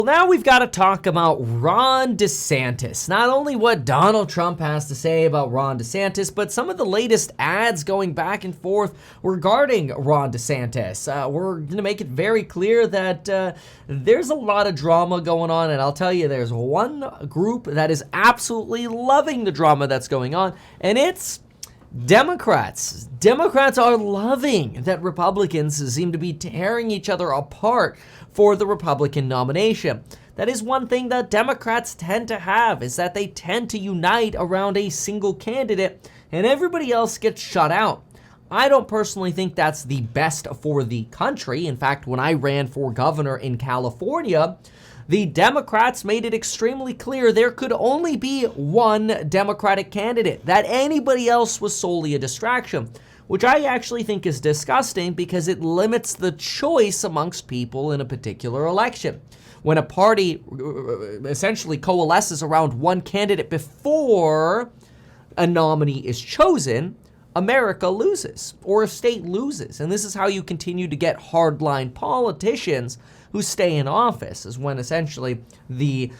Now we've got to talk about Ron DeSantis. Not only what Donald Trump has to say about Ron DeSantis, but some of the latest ads going back and forth regarding Ron DeSantis. We're going to make it very clear that there's a lot of drama going on, and I'll tell you, there's one group that is absolutely loving the drama that's going on, and it's Democrats. Democrats are loving that Republicans seem to be tearing each other apart for the Republican nomination. That is one thing that Democrats tend to have, is that they tend to unite around a single candidate and everybody else gets shut out. I don't personally think that's the best for the country. In fact, when I ran for governor in California, the Democrats made it extremely clear there could only be one Democratic candidate, that anybody else was solely a distraction, which I actually think is disgusting because it limits the choice amongst people in a particular election. When a party essentially coalesces around one candidate before a nominee is chosen, America loses, or a state loses. And this is how you continue to get hardline politicians who stay in office, is when essentially the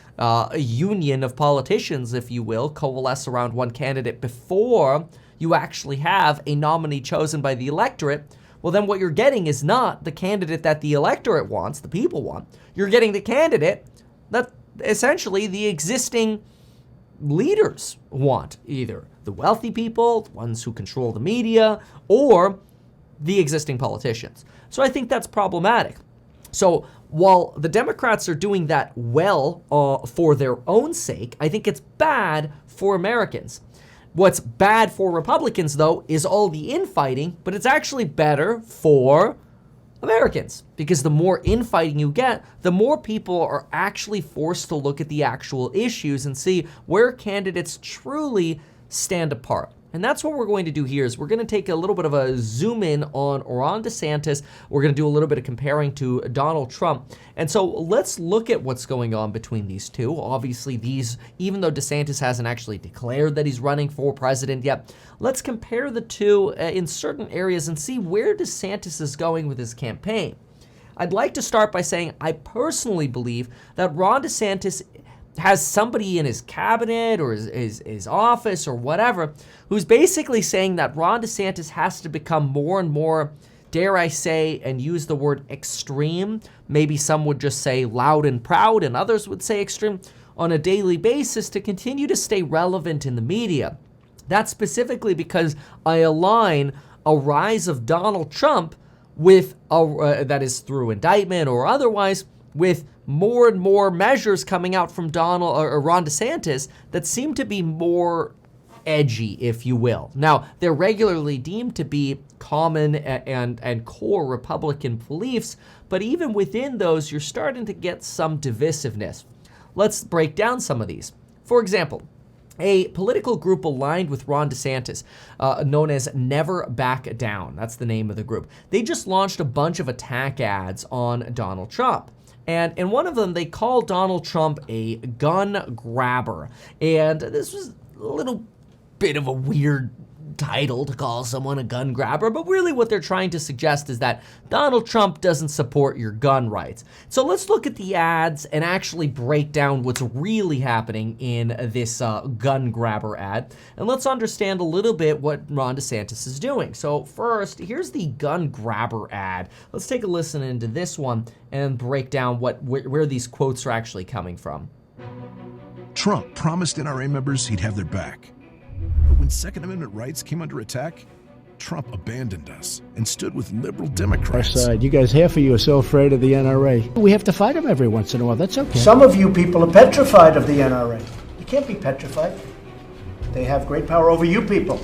union of politicians, if you will, coalesce around one candidate before you actually have a nominee chosen by the electorate. Well, then what you're getting is not the candidate that the electorate wants, the people want. You're getting the candidate that essentially the existing leaders want, either the wealthy people, the ones who control the media, or the existing politicians. So I think that's problematic. So while the Democrats are doing that well for their own sake, I think it's bad for Americans. What's bad for Republicans, though, is all the infighting, but it's actually better for Americans, because the more infighting you get, the more people are actually forced to look at the actual issues and see where candidates truly stand apart. And that's what we're going to do here, is we're going to take a little bit of a zoom in on Ron DeSantis. We're going to do a little bit of comparing to Donald Trump. And so let's look at what's going on between these two. Obviously, even though DeSantis hasn't actually declared that he's running for president yet, let's compare the two in certain areas and see where DeSantis is going with his campaign. I'd like to start by saying I personally believe that Ron DeSantis has somebody in his cabinet or his office or whatever who's basically saying that Ron DeSantis has to become more and more, dare I say, and use the word extreme. Maybe some would just say loud and proud, and others would say extreme, on a daily basis to continue to stay relevant in the media. That's specifically because I align a rise of Donald Trump with, that is through indictment or otherwise, with more and more measures coming out from Ron DeSantis that seem to be more edgy, if you will. Now, they're regularly deemed to be common and core Republican beliefs, but even within those, you're starting to get some divisiveness. Let's break down some of these. For example, a political group aligned with Ron DeSantis, known as Never Back Down. That's the name of the group. They just launched a bunch of attack ads on Donald Trump. And in one of them, they called Donald Trump a gun grabber. And this was a little bit of a weird title to call someone a gun grabber, but really what they're trying to suggest is that Donald Trump doesn't support your gun rights. So let's look at the ads and actually break down what's really happening in this gun grabber ad, and let's understand a little bit what Ron DeSantis is doing. So first, here's the gun grabber ad. Let's take a listen into this one and break down where these quotes are actually coming from. Trump promised NRA members he'd have their back. But when Second Amendment rights came under attack, Trump abandoned us and stood with liberal Democrats. Our side. You guys, half of you are so afraid of the NRA. We have to fight them every once in a while. That's okay. Some of you people are petrified of the NRA. You can't be petrified. They have great power over you people.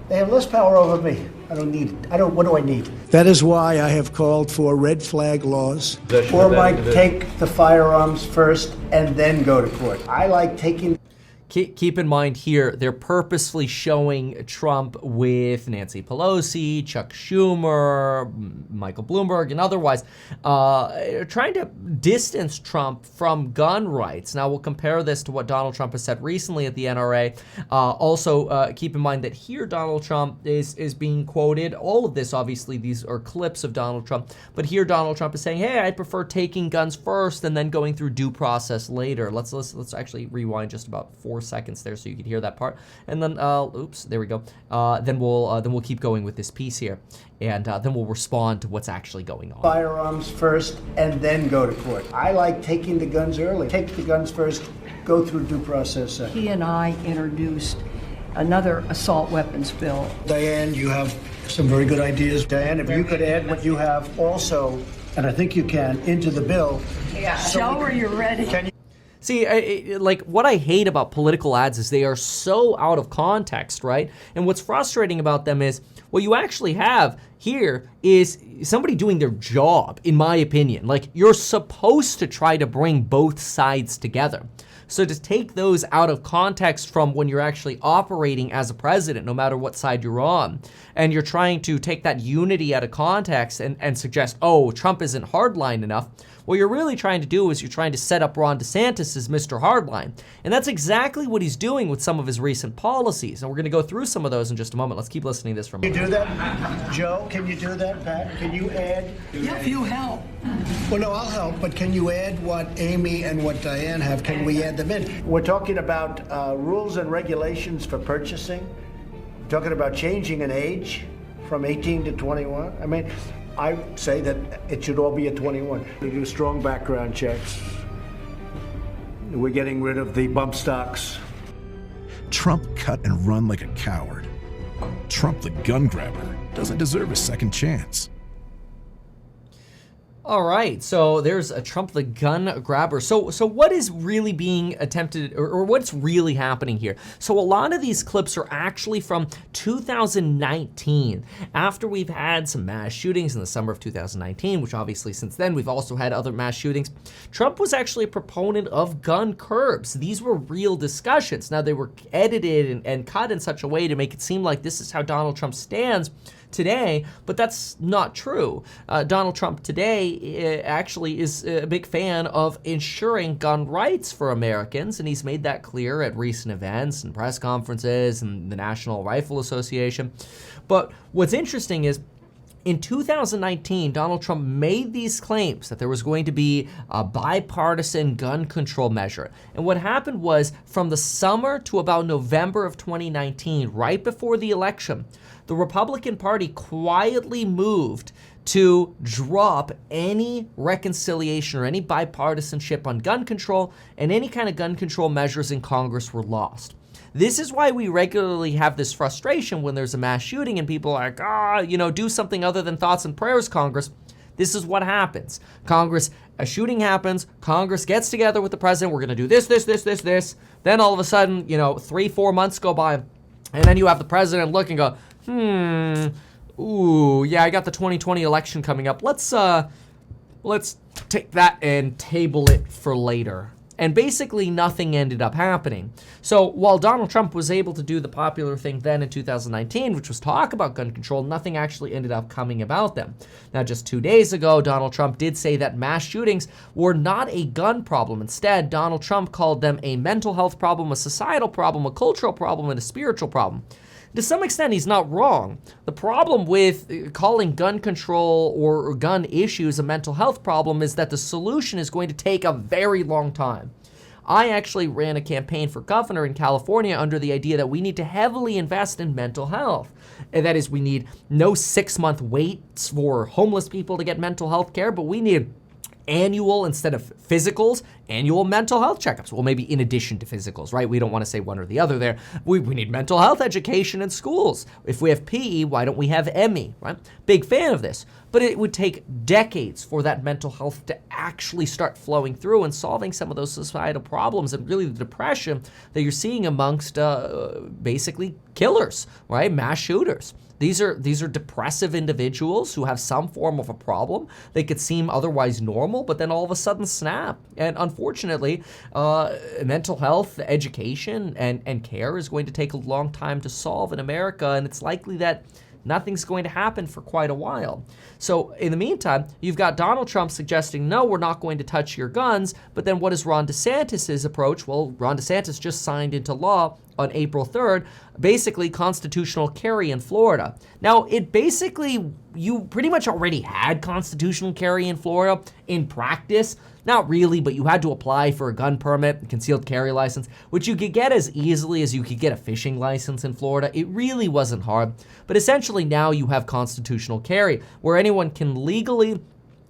They have less power over me. I don't need it. What do I need? That is why I have called for red flag laws. Or might take the firearms first and then go to court. I like taking... keep in mind here, they're purposefully showing Trump with Nancy Pelosi, Chuck Schumer, Michael Bloomberg, and otherwise, trying to distance Trump from gun rights. Now, we'll compare this to what Donald Trump has said recently at the NRA. Also, keep in mind that here Donald Trump is being quoted. All of this, obviously, these are clips of Donald Trump. But here Donald Trump is saying, hey, I prefer taking guns first and then going through due process later. Let's actually rewind just about 4 seconds there so you can hear that part. And then, oops, there we go. Then we'll keep going with this piece here. And then we'll respond to what's actually going on. Firearms first and then go to court. I like taking the guns early. Take the guns first, go through due process second. He and I introduced another assault weapons bill. Diane, you have some very good ideas. Diane, if you could add what you have also, and I think you can, into the bill. Yeah. Show her you're ready. See, like what I hate about political ads is they are so out of context, right? And what's frustrating about them is what you actually have here is somebody doing their job, in my opinion. Like, you're supposed to try to bring both sides together. So to take those out of context from when you're actually operating as a president, no matter what side you're on, and you're trying to take that unity out of context and suggest, oh, Trump isn't hardline enough, what you're really trying to do is you're trying to set up Ron DeSantis as Mr. Hardline. And that's exactly what he's doing with some of his recent policies. And we're going to go through some of those in just a moment. Let's keep listening to this for a moment. Can you do that? Joe, can you do that, Pat? Can you add? Yeah, if you help. Well, no, I'll help, but can you add what Amy and what Diane have? Can we add them in? We're talking about rules and regulations for purchasing. We're talking about changing an age from 18 to 21. I mean, I say that it should all be at 21. We do strong background checks. We're getting rid of the bump stocks. Trump cut and run like a coward. Trump, the gun grabber, doesn't deserve a second chance. All right, so there's a Trump the gun grabber. So what is really being attempted, or what's really happening here? So a lot of these clips are actually from 2019, after we've had some mass shootings in the summer of 2019, which obviously since then we've also had other mass shootings. Trump was actually a proponent of gun curbs. These were real discussions. Now, they were edited and cut in such a way to make it seem like this is how Donald Trump stands today, but that's not true. Donald Trump today actually is a big fan of ensuring gun rights for Americans, and he's made that clear at recent events and press conferences and the National Rifle Association. But what's interesting is, in 2019, Donald Trump made these claims that there was going to be a bipartisan gun control measure. And what happened was, from the summer to about November of 2019, right before the election, the Republican Party quietly moved to drop any reconciliation or any bipartisanship on gun control, and any kind of gun control measures in Congress were lost. This is why we regularly have this frustration when there's a mass shooting and people are like, do something other than thoughts and prayers, Congress. This is what happens. Congress, a shooting happens, Congress gets together with the president, we're going to do this. Then all of a sudden, 3-4 months go by, and then you have the president look and go, ooh, yeah, I got the 2020 election coming up. Let's take that and table it for later. And basically nothing ended up happening. So while Donald Trump was able to do the popular thing then in 2019, which was talk about gun control, nothing actually ended up coming about them. Now, just 2 days ago, Donald Trump did say that mass shootings were not a gun problem. Instead, Donald Trump called them a mental health problem, a societal problem, a cultural problem, and a spiritual problem. To some extent, he's not wrong. The problem with calling gun control or gun issues a mental health problem is that the solution is going to take a very long time. I actually ran a campaign for governor in California under the idea that we need to heavily invest in mental health. And that is, we need no 6-month waits for homeless people to get mental health care, but we need annual, instead of physicals, annual mental health checkups. Well, maybe in addition to physicals, right? We don't want to say one or the other there. We need mental health education in schools. If we have PE, why don't we have ME, right? Big fan of this. but it would take decades for that mental health to actually start flowing through and solving some of those societal problems and really the depression that you're seeing amongst basically killers, right? Mass shooters. These are depressive individuals who have some form of a problem. They could seem otherwise normal, but then all of a sudden snap. And unfortunately, mental health, education, and care is going to take a long time to solve in America, and it's likely that nothing's going to happen for quite a while. So in the meantime, you've got Donald Trump suggesting, no, we're not going to touch your guns. But then what is Ron DeSantis' approach? Well, Ron DeSantis just signed into law on April 3rd, basically constitutional carry in Florida. Now, it basically, you pretty much already had constitutional carry in Florida in practice. Not really, but you had to apply for a gun permit, a concealed carry license, which you could get as easily as you could get a fishing license in Florida. It really wasn't hard. But essentially now you have constitutional carry, where anyone can legally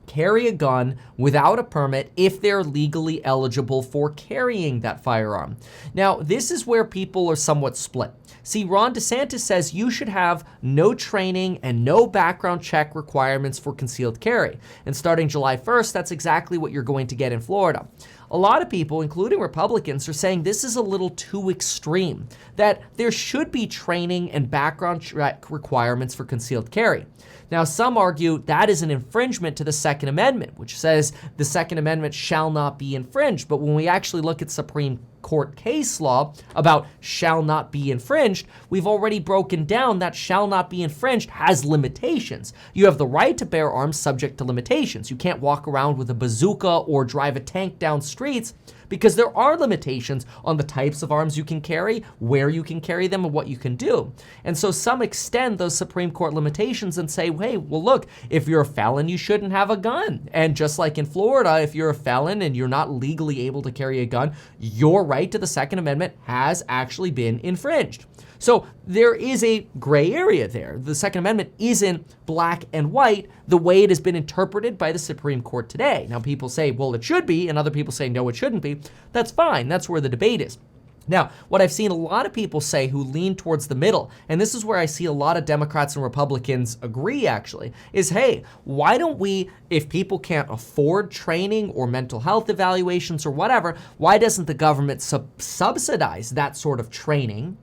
carry a gun without a permit if they're legally eligible for carrying that firearm. Now, this is where people are somewhat split. See, Ron DeSantis says you should have no training and no background check requirements for concealed carry. And starting July 1st, that's exactly what you're going to get in Florida. A lot of people, including Republicans, are saying this is a little too extreme, that there should be training and background check requirements for concealed carry. Now, some argue that is an infringement to the Second Amendment, which says the Second Amendment shall not be infringed. But when we actually look at Supreme Court case law about shall not be infringed, we've already broken down that shall not be infringed has limitations. You have the right to bear arms subject to limitations. You can't walk around with a bazooka or drive a tank down streets because there are limitations on the types of arms you can carry, where you can carry them, and what you can do. And so some extend those Supreme Court limitations and say, hey, well, look, if you're a felon, you shouldn't have a gun. And just like in Florida, if you're a felon and you're not legally able to carry a gun, your right to the Second Amendment has actually been infringed. So there is a gray area there. The Second Amendment isn't black and white the way it has been interpreted by the Supreme Court today. Now, people say, well, it should be, and other people say, no, it shouldn't be. That's fine. That's where the debate is. Now, what I've seen a lot of people say who lean towards the middle, and this is where I see a lot of Democrats and Republicans agree actually, is, hey, why don't we, if people can't afford training or mental health evaluations or whatever, why doesn't the government subsidize that sort of training?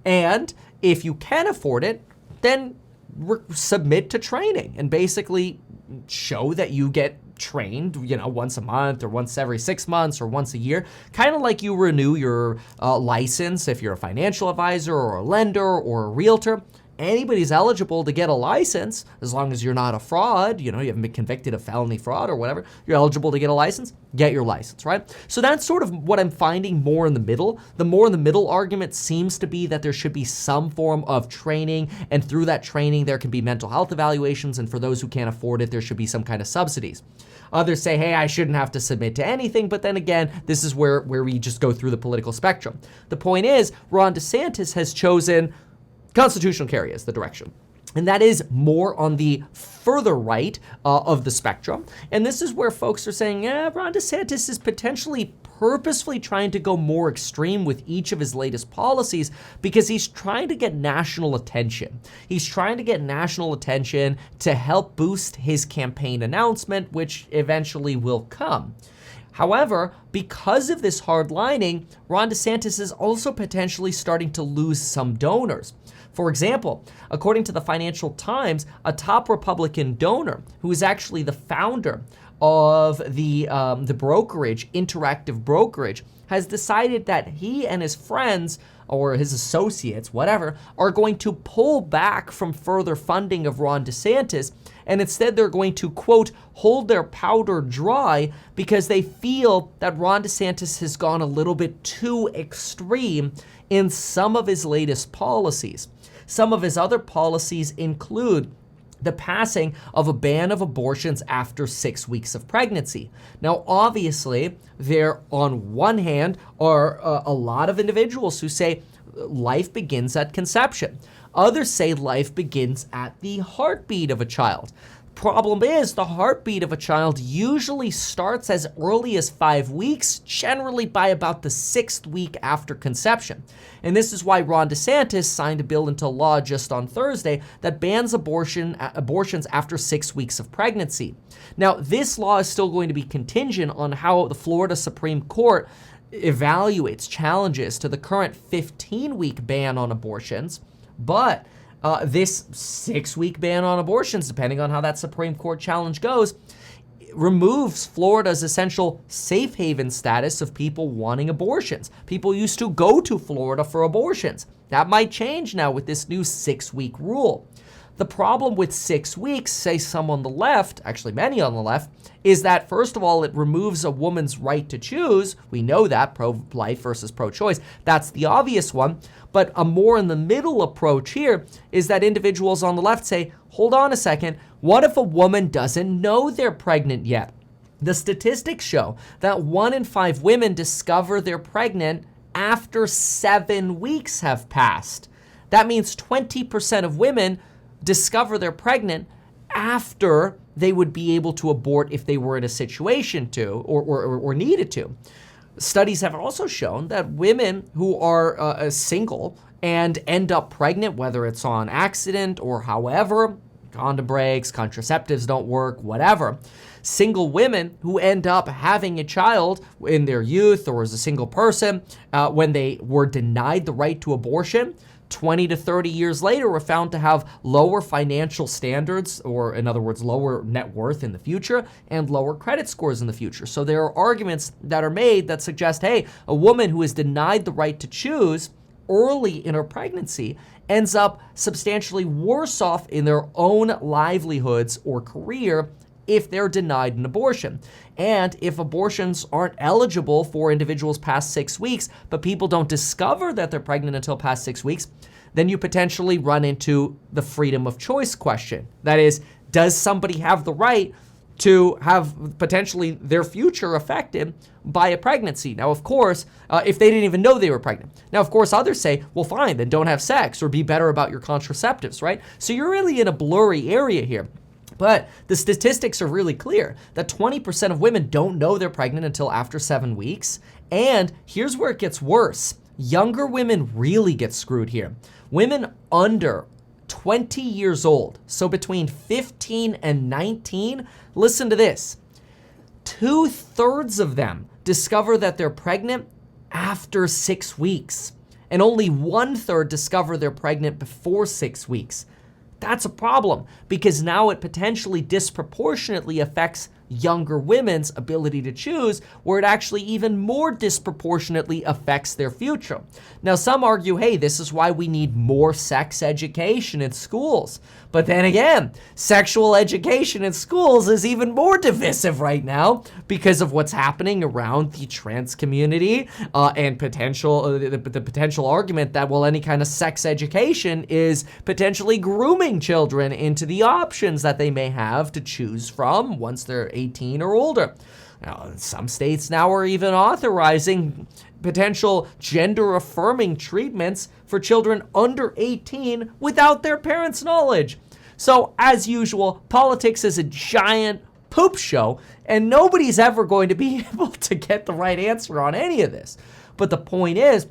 And if you can afford it, then submit to training and basically show that you get trained, once a month or once every 6 months or once a year, kind of like you renew your license if you're a financial advisor or a lender or a realtor. Anybody's eligible to get a license as long as you're not a fraud, you haven't been convicted of felony fraud or whatever, you're eligible to get a license, get your license, right? So that's sort of what I'm finding more in the middle. The more in the middle argument seems to be that there should be some form of training, and through that training there can be mental health evaluations, and for those who can't afford it, there should be some kind of subsidies. Others say, hey, I shouldn't have to submit to anything, but then again, this is where we just go through the political spectrum. The point is, Ron DeSantis has chosen constitutional carry as the direction. And that is more on the further right of the spectrum. And this is where folks are saying, Ron DeSantis is potentially purposefully trying to go more extreme with each of his latest policies because he's trying to get national attention. He's trying to get national attention to help boost his campaign announcement, which eventually will come. However, because of this hard lining, Ron DeSantis is also potentially starting to lose some donors. For example, according to the Financial Times, a top Republican donor who is actually the founder of the brokerage, Interactive Brokerage, has decided that he and his friends or his associates, whatever, are going to pull back from further funding of Ron DeSantis, and instead they're going to, quote, hold their powder dry because they feel that Ron DeSantis has gone a little bit too extreme in some of his latest policies. Some of his other policies include the passing of a ban of abortions after 6 weeks of pregnancy. Now, obviously, there on one hand are a lot of individuals who say life begins at conception. Others say life begins at the heartbeat of a child. Problem is, the heartbeat of a child usually starts as early as 5 weeks, generally by about the 6th week after conception. And this is why Ron DeSantis signed a bill into law just on Thursday that bans abortions after 6 weeks of pregnancy. Now, this law is still going to be contingent on how the Florida Supreme Court evaluates challenges to the current 15-week ban on abortions, but this 6-week ban on abortions, depending on how that Supreme Court challenge goes, removes Florida's essential safe haven status of people wanting abortions. People used to go to Florida for abortions. That might change now with this new 6-week rule. The problem with 6 weeks, say some on the left, actually many on the left, is that first of all, it removes a woman's right to choose. We know that, pro-life versus pro-choice. That's the obvious one. But a more in the middle approach here is that individuals on the left say, hold on a second, what if a woman doesn't know they're pregnant yet? The statistics show that 1 in 5 women discover they're pregnant after 7 weeks have passed. That means 20% of women discover they're pregnant after they would be able to abort if they were in a situation to or needed to. Studies have also shown that women who are single and end up pregnant, whether it's on accident or however, condom breaks, contraceptives don't work, whatever, single women who end up having a child in their youth or as a single person when they were denied the right to abortion, 20 to 30 years later were found to have lower financial standards, or in other words, lower net worth in the future and lower credit scores in the future. So there are arguments that are made that suggest, hey, a woman who is denied the right to choose early in her pregnancy ends up substantially worse off in their own livelihoods or career if they're denied an abortion. And if abortions aren't eligible for individuals past 6 weeks, but people don't discover that they're pregnant until past 6 weeks, then you potentially run into the freedom of choice question. That is, does somebody have the right to have potentially their future affected by a pregnancy? Now, of course, if they didn't even know they were pregnant. Now, of course, others say, well, fine, then don't have sex or be better about your contraceptives, right? So you're really in a blurry area here. But the statistics are really clear that 20% of women don't know they're pregnant until after 7 weeks. And here's where it gets worse. Younger women really get screwed here. Women under 20 years old, so between 15 and 19, listen to this. 2/3 of them discover that they're pregnant after 6 weeks, and only 1/3 discover they're pregnant before 6 weeks. That's a problem because now it potentially disproportionately affects younger women's ability to choose, where it actually even more disproportionately affects their future. Now, some argue, hey, this is why we need more sex education in schools. But then again, sexual education in schools is even more divisive right now because of what's happening around the trans community and the potential argument that, well, any kind of sex education is potentially grooming children into the options that they may have to choose from once they're 18 or older. Now, some states now are even authorizing potential gender-affirming treatments for children under 18 without their parents' knowledge. So, as usual, politics is a giant poop show, and nobody's ever going to be able to get the right answer on any of this. But the point is,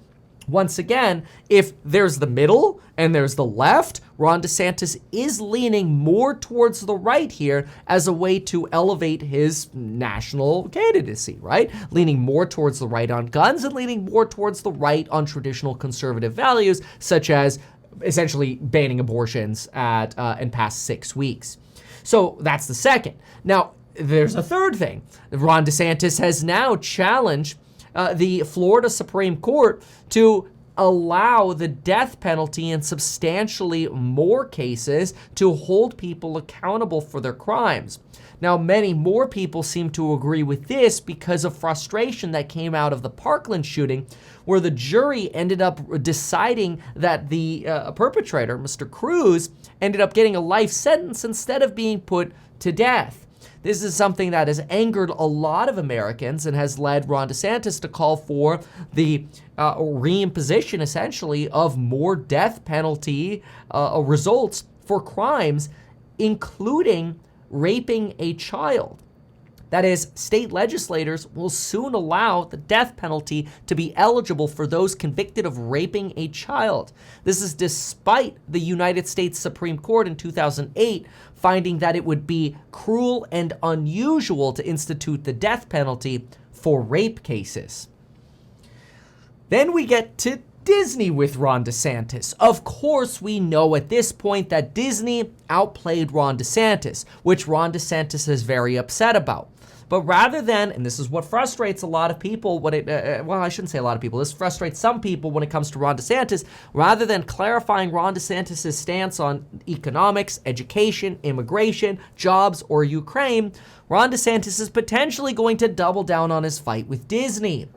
once again, if there's the middle and there's the left, Ron DeSantis is leaning more towards the right here as a way to elevate his national candidacy, right? Leaning more towards the right on guns and leaning more towards the right on traditional conservative values, such as essentially banning abortions in past 6 weeks. So that's the second. Now, there's a third thing. Ron DeSantis has now challenged the Florida Supreme Court to allow the death penalty in substantially more cases to hold people accountable for their crimes. Now, many more people seem to agree with this because of frustration that came out of the Parkland shooting, where the jury ended up deciding that the perpetrator, Mr. Cruz, ended up getting a life sentence instead of being put to death. This is something that has angered a lot of Americans and has led Ron DeSantis to call for the reimposition, essentially, of more death penalty results for crimes, including raping a child. That is, state legislators will soon allow the death penalty to be eligible for those convicted of raping a child. This is despite the United States Supreme Court in 2008 finding that it would be cruel and unusual to institute the death penalty for rape cases. Then we get to Disney with Ron DeSantis. Of course, we know at this point that Disney outplayed Ron DeSantis, which Ron DeSantis is very upset about. But rather than, and this is what frustrates a lot of people, well, I shouldn't say a lot of people, this frustrates some people when it comes to Ron DeSantis, rather than clarifying Ron DeSantis' stance on economics, education, immigration, jobs, or Ukraine, Ron DeSantis is potentially going to double down on his fight with Disney.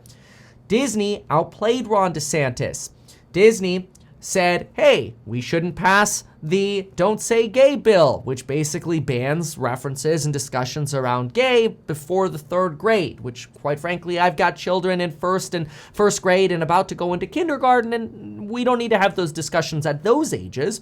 Disney outplayed Ron DeSantis. Disney said, hey, we shouldn't pass the Don't Say Gay bill, which basically bans references and discussions around gay before the 3rd grade, which quite frankly, I've got children in first grade and about to go into kindergarten, and we don't need to have those discussions at those ages.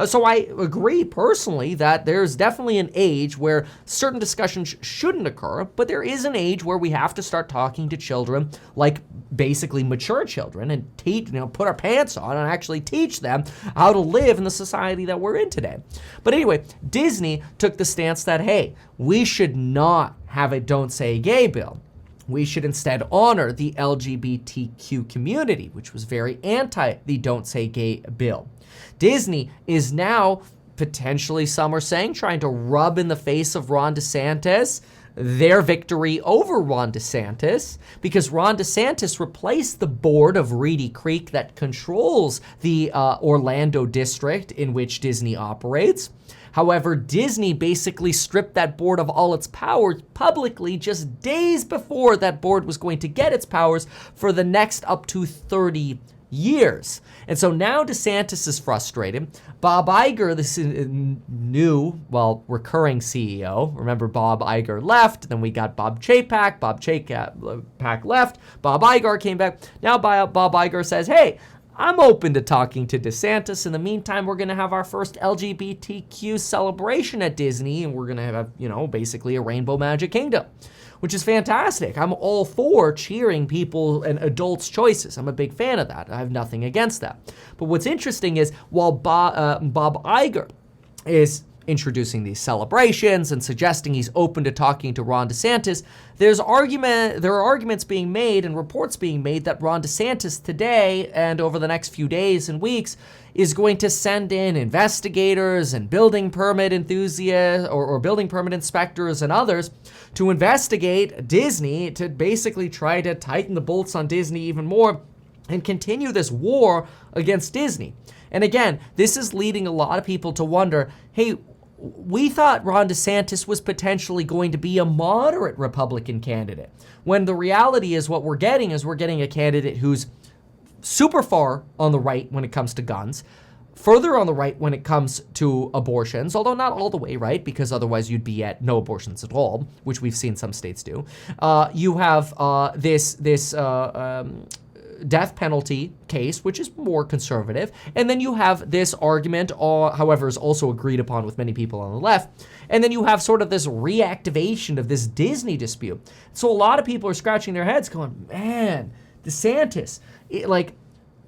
So I agree personally that there's definitely an age where certain discussions shouldn't occur, but there is an age where we have to start talking to children like basically mature children and put our pants on and actually teach them how to live in the society that we're in today. But anyway, Disney took the stance that, hey, we should not have a Don't Say Gay bill. We should instead honor the LGBTQ community, which was very anti the Don't Say Gay bill. Disney is now potentially, some are saying, trying to rub in the face of Ron DeSantis their victory over Ron DeSantis, because Ron DeSantis replaced the board of Reedy Creek that controls the Orlando district in which Disney operates. However, Disney basically stripped that board of all its powers publicly just days before that board was going to get its powers for the next up to 30 years. And so now DeSantis is frustrated. Bob Iger, this new, recurring CEO. Remember, Bob Iger left, then we got Bob Chapek. Bob Chapek left. Bob Iger came back. Now Bob Iger says, hey, I'm open to talking to DeSantis. In the meantime, we're going to have our first LGBTQ celebration at Disney, and we're going to have, basically a Rainbow Magic Kingdom, which is fantastic. I'm all for cheering people and adults' choices. I'm a big fan of that. I have nothing against that. But what's interesting is while Bob Iger is introducing these celebrations and suggesting he's open to talking to Ron DeSantis, there are arguments being made and reports being made that Ron DeSantis today and over the next few days and weeks is going to send in investigators and building permit enthusiasts or building permit inspectors and others to investigate Disney, to basically try to tighten the bolts on Disney even more and continue this war against Disney. And again, this is leading a lot of people to wonder, hey, we thought Ron DeSantis was potentially going to be a moderate Republican candidate, when the reality is what we're getting a candidate who's super far on the right when it comes to guns, further on the right when it comes to abortions, although not all the way right, because otherwise you'd be at no abortions at all, which we've seen some states do. You have this death penalty case, which is more conservative. And then you have this argument, however, is also agreed upon with many people on the left. And then you have sort of this reactivation of this Disney dispute. So a lot of people are scratching their heads going, man, DeSantis,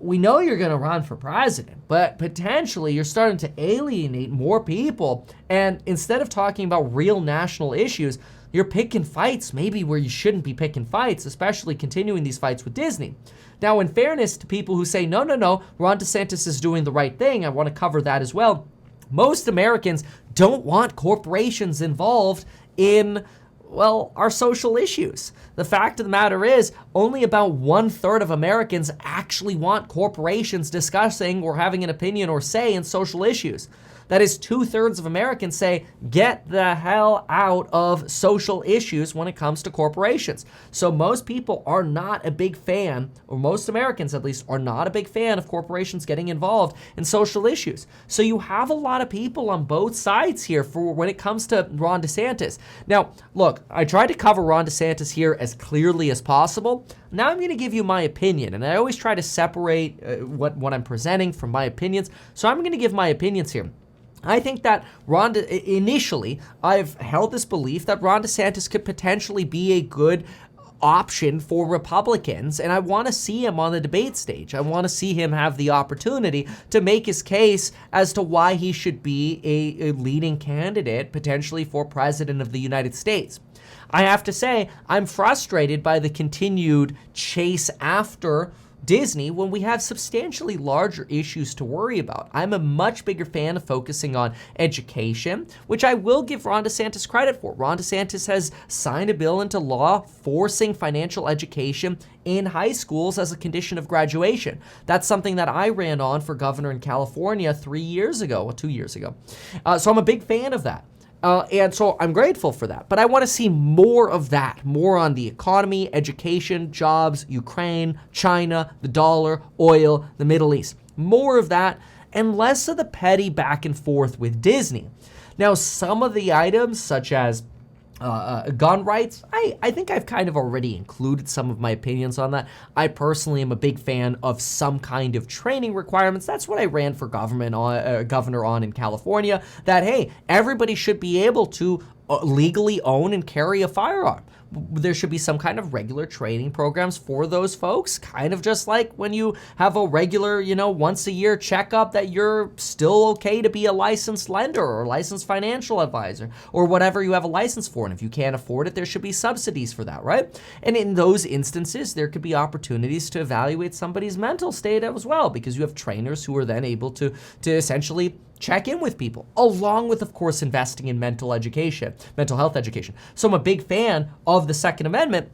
we know you're going to run for president, but potentially you're starting to alienate more people. And instead of talking about real national issues, you're picking fights maybe where you shouldn't be picking fights, especially continuing these fights with Disney. Now, in fairness to people who say, no, Ron DeSantis is doing the right thing, I want to cover that as well. Most Americans don't want corporations involved in, our social issues. The fact of the matter is, only about 1/3 of Americans actually want corporations discussing or having an opinion or say in social issues. That is, 2/3 of Americans say, get the hell out of social issues when it comes to corporations. So most people are not a big fan, or most Americans at least, are not a big fan of corporations getting involved in social issues. So you have a lot of people on both sides here for when it comes to Ron DeSantis. Now, look, I tried to cover Ron DeSantis here as clearly as possible. Now I'm going to give you my opinion, and I always try to separate what I'm presenting from my opinions. So I'm going to give my opinions here. I think that initially, I've held this belief that Ron DeSantis could potentially be a good option for Republicans, and I want to see him on the debate stage. I want to see him have the opportunity to make his case as to why he should be a leading candidate, potentially for president of the United States. I have to say, I'm frustrated by the continued chase after Disney when we have substantially larger issues to worry about. I'm a much bigger fan of focusing on education, which I will give Ron DeSantis credit for. Ron DeSantis has signed a bill into law forcing financial education in high schools as a condition of graduation. That's something that I ran on for governor in California 2 years ago. So I'm a big fan of that. And so I'm grateful for that. But I want to see more of that, more on the economy, education, jobs, Ukraine, China, the dollar, oil, the Middle East. More of that and less of the petty back and forth with Disney. Now, some of the items, such as gun rights, I think I've kind of already included some of my opinions on that. I personally am a big fan of some kind of training requirements. That's what I ran for governor on in California, that, hey, everybody should be able to legally own and carry a firearm. There should be some kind of regular training programs for those folks, kind of just like when you have a regular, once a year checkup that you're still okay to be a licensed lender or licensed financial advisor or whatever you have a license for. And if you can't afford it, there should be subsidies for that, right? And in those instances, there could be opportunities to evaluate somebody's mental state as well, because you have trainers who are then able to essentially check in with people, along with, of course, investing in mental health education. So I'm a big fan of the Second Amendment,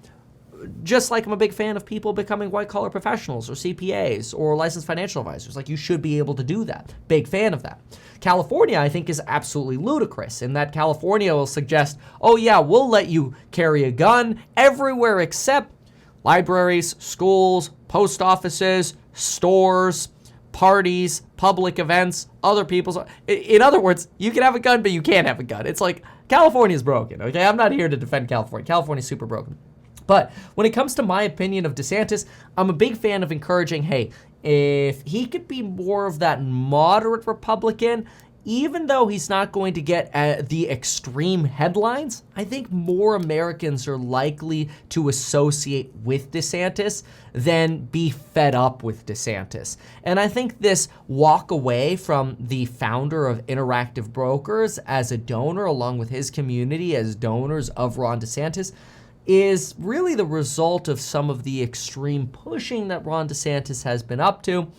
just like I'm a big fan of people becoming white-collar professionals or CPAs or licensed financial advisors. Like, you should be able to do that. Big fan of that. California, I think, is absolutely ludicrous in that California will suggest, oh yeah, we'll let you carry a gun everywhere except libraries, schools, post offices, stores, parties, public events, other people's. In other words, you can have a gun, but you can't have a gun. It's like, California's broken, okay? I'm not here to defend California. California's super broken. But when it comes to my opinion of DeSantis, I'm a big fan of encouraging, hey, if he could be more of that moderate Republican, even though he's not going to get the extreme headlines, I think more Americans are likely to associate with DeSantis than be fed up with DeSantis. And I think this walk away from the founder of Interactive Brokers as a donor, along with his community as donors of Ron DeSantis, is really the result of some of the extreme pushing that Ron DeSantis has been up to,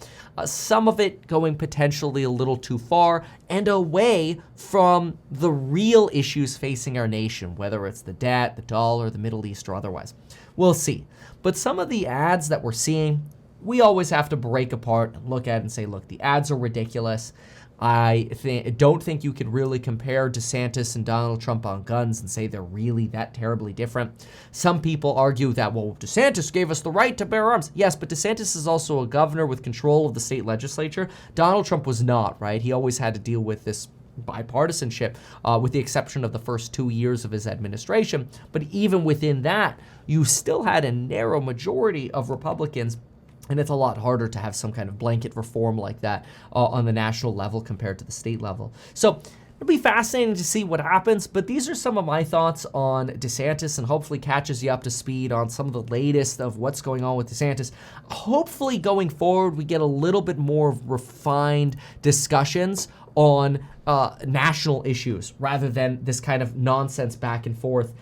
some of it going potentially a little too far and away from the real issues facing our nation, whether it's the debt, the dollar, the Middle East, or otherwise. We'll see. But some of the ads that we're seeing, we always have to break apart and look at and say, look, the ads are ridiculous. I don't think you could really compare DeSantis and Donald Trump on guns and say they're really that terribly different. Some people argue that, well, DeSantis gave us the right to bear arms. Yes, but DeSantis is also a governor with control of the state legislature. Donald Trump was not, right? He always had to deal with this bipartisanship, with the exception of the first 2 years of his administration. But even within that, you still had a narrow majority of Republicans. And it's a lot harder to have some kind of blanket reform like that on the national level compared to the state level. So it'll be fascinating to see what happens, but these are some of my thoughts on DeSantis and hopefully catches you up to speed on some of the latest of what's going on with DeSantis. Hopefully going forward, we get a little bit more refined discussions on national issues rather than this kind of nonsense back and forth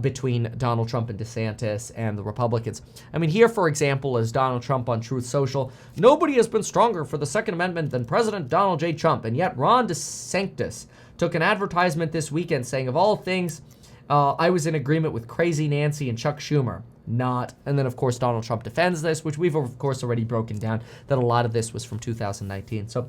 between Donald Trump and DeSantis and the Republicans. I mean, here, for example, is Donald Trump on Truth Social. Nobody has been stronger for the Second Amendment than President Donald J. Trump, and yet Ron DeSantis took an advertisement this weekend saying, of all things, I was in agreement with Crazy Nancy and Chuck Schumer. Not. And then, of course, Donald Trump defends this, which we've, of course, already broken down, that a lot of this was from 2019. So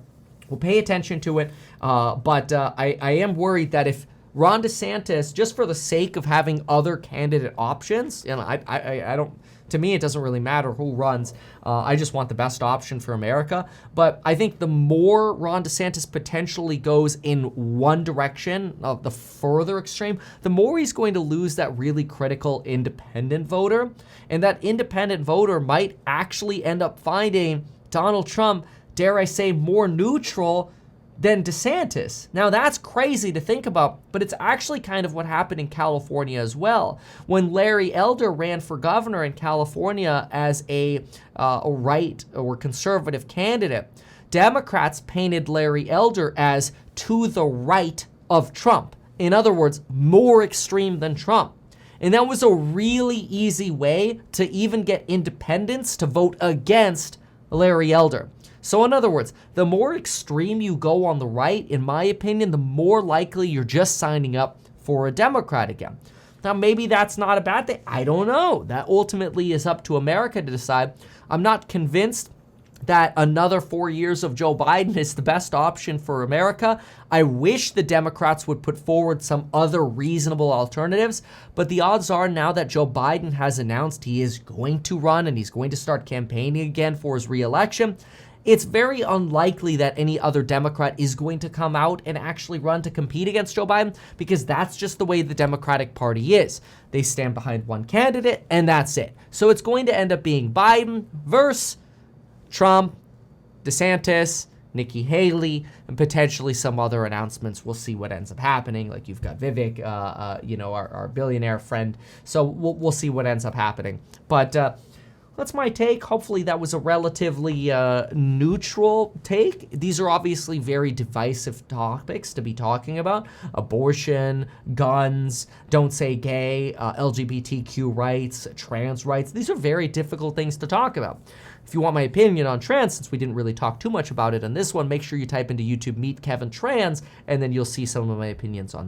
we'll pay attention to it, but I am worried that if Ron DeSantis, just for the sake of having other candidate options, and I don't, to me, it doesn't really matter who runs. I just want the best option for America. But I think the more Ron DeSantis potentially goes in one direction, of the further extreme, the more he's going to lose that really critical independent voter. And that independent voter might actually end up finding Donald Trump, dare I say, more neutral than DeSantis. Now that's crazy to think about, but it's actually kind of what happened in California as well. When Larry Elder ran for governor in California as a right or conservative candidate, Democrats painted Larry Elder as to the right of Trump. In other words, more extreme than Trump. And that was a really easy way to even get independents to vote against Larry Elder. So in other words, the more extreme you go on the right, in my opinion, the more likely you're just signing up for a Democrat again. Now, maybe that's not a bad thing. I don't know. That ultimately is up to America to decide. I'm not convinced that another 4 years of Joe Biden is the best option for America. I wish the Democrats would put forward some other reasonable alternatives, but the odds are now that Joe Biden has announced he is going to run and he's going to start campaigning again for his re-election, it's very unlikely that any other Democrat is going to come out and actually run to compete against Joe Biden, because that's just the way the Democratic Party is. They stand behind one candidate and that's it. So it's going to end up being Biden versus Trump, DeSantis, Nikki Haley, and potentially some other announcements. We'll see what ends up happening. Like you've got Vivek, our billionaire friend. So we'll see what ends up happening. But that's my take. Hopefully that was a relatively neutral take. These are obviously very divisive topics to be talking about. Abortion, guns, don't say gay, LGBTQ rights, trans rights. These are very difficult things to talk about. If you want my opinion on trans, since we didn't really talk too much about it on this one, make sure you type into YouTube Meet Kevin Trans, and then you'll see some of my opinions on that.